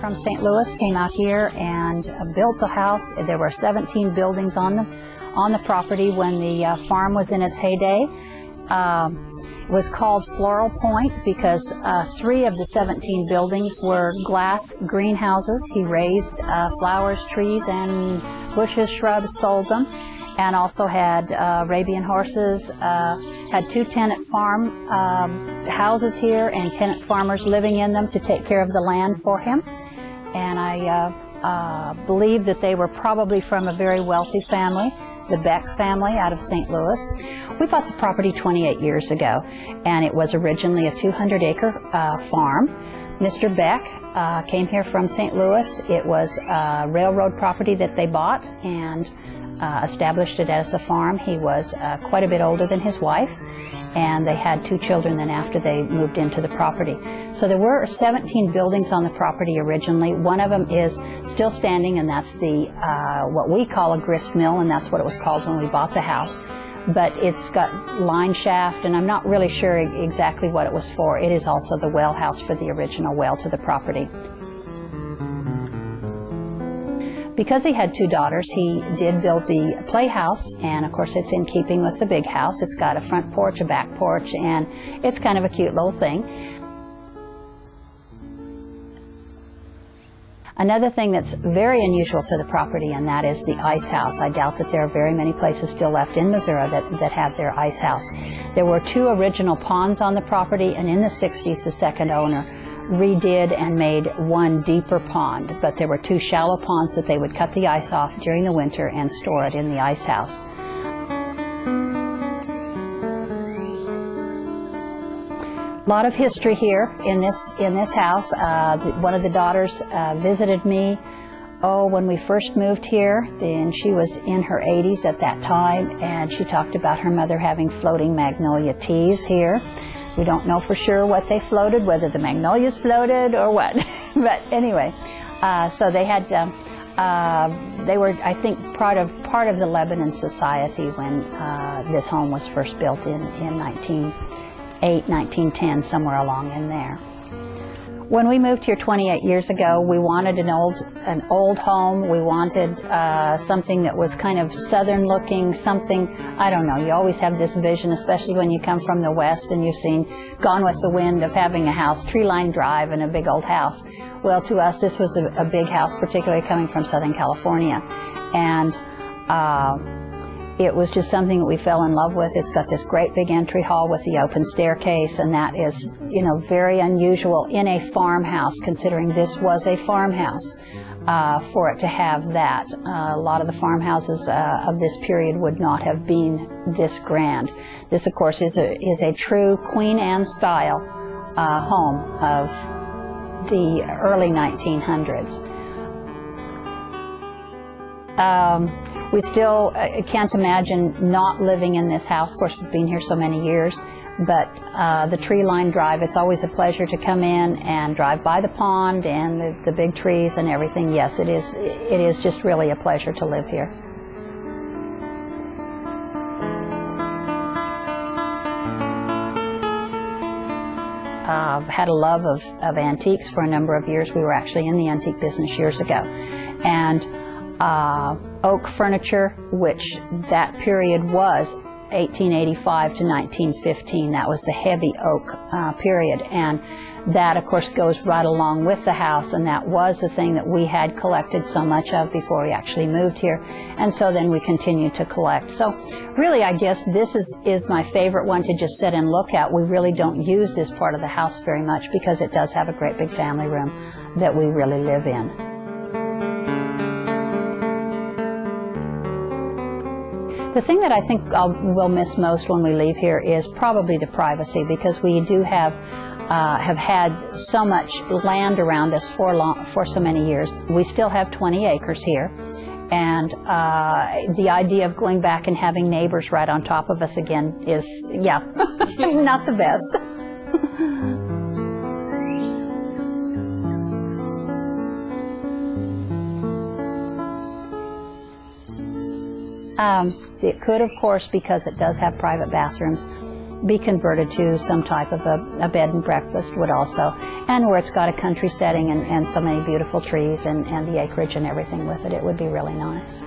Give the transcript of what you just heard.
from St. Louis came out here and built the house. There were 17 buildings on the property when the farm was in its heyday. It was called Floral Point because 3 of the 17 buildings were glass greenhouses. He raised flowers, trees, and bushes, shrubs, sold them, and also had Arabian horses, had 2 tenant farm houses here and tenant farmers living in them to take care of the land for him. And I believe that they were probably from a very wealthy family, the Beck family out of St. Louis. We bought the property 28 years ago, and it was originally a 200-acre farm. Mr. Beck came here from St. Louis. It was a railroad property that they bought and established it as a farm. He was quite a bit older than his wife, and they had 2 children then after they moved into the property. So there were 17 buildings on the property originally. One of them is still standing, and that's the what we call a grist mill, and that's what it was called when we bought the house. But it's got line shaft, and I'm not really sure exactly what it was for. It is also the well house for the original well to the property. Because he had 2 daughters, he did build the playhouse, and of course it's in keeping with the big house. It's got a front porch, a back porch, and it's kind of a cute little thing. Another thing that's very unusual to the property, and that is the ice house. I doubt that there are very many places still left in Missouri that have their ice house. There were 2 original ponds on the property, and in the 60s the second owner redid and made 1 deeper pond, but there were 2 shallow ponds that they would cut the ice off during the winter and store it in the ice house. A lot of history here in this house. One of the daughters visited me when we first moved here, and she was in her 80s at that time, and she talked about her mother having floating magnolia teas here. We don't know for sure what they floated, whether the magnolias floated or what. But anyway, so they had, they were, I think, part of the Lebanon society when this home was first built in 1908, 1910, somewhere along in there. When we moved here 28 years ago, we wanted an old home. We wanted something that was kind of southern looking, something, I don't know, you always have this vision, especially when you come from the West and you've seen Gone with the Wind, of having a house, tree-lined drive, and a big old house. Well, to us, this was a big house, particularly coming from Southern California. And it was just something that we fell in love with. It's got this great big entry hall with the open staircase, and that is, you know, very unusual in a farmhouse, considering this was a farmhouse, for it to have that. A lot of the farmhouses of this period would not have been this grand. This, of course, is a true Queen Anne style home of the early 1900s. We still can't imagine not living in this house. Of course, we've been here so many years, but the tree-lined drive, it's always a pleasure to come in and drive by the pond and the big trees and everything. Yes, it is just really a pleasure to live here. I've had a love of antiques for a number of years. We were actually in the antique business years ago. And oak furniture, which that period was 1885 to 1915. That was the heavy oak period, and that, of course, goes right along with the house, and that was the thing that we had collected so much of before we actually moved here, and so then we continued to collect. So really, I guess this is my favorite one to just sit and look at. We really don't use this part of the house very much because it does have a great big family room that we really live in. The thing that I think we'll miss most when we leave here is probably the privacy, because we do have had so much land around us for so many years. We still have 20 acres here, and the idea of going back and having neighbors right on top of us again is, yeah, not the best. It could, of course, because it does have private bathrooms, be converted to some type of a bed and breakfast would also, and where it's got a country setting and so many beautiful trees and the acreage and everything with it, it would be really nice.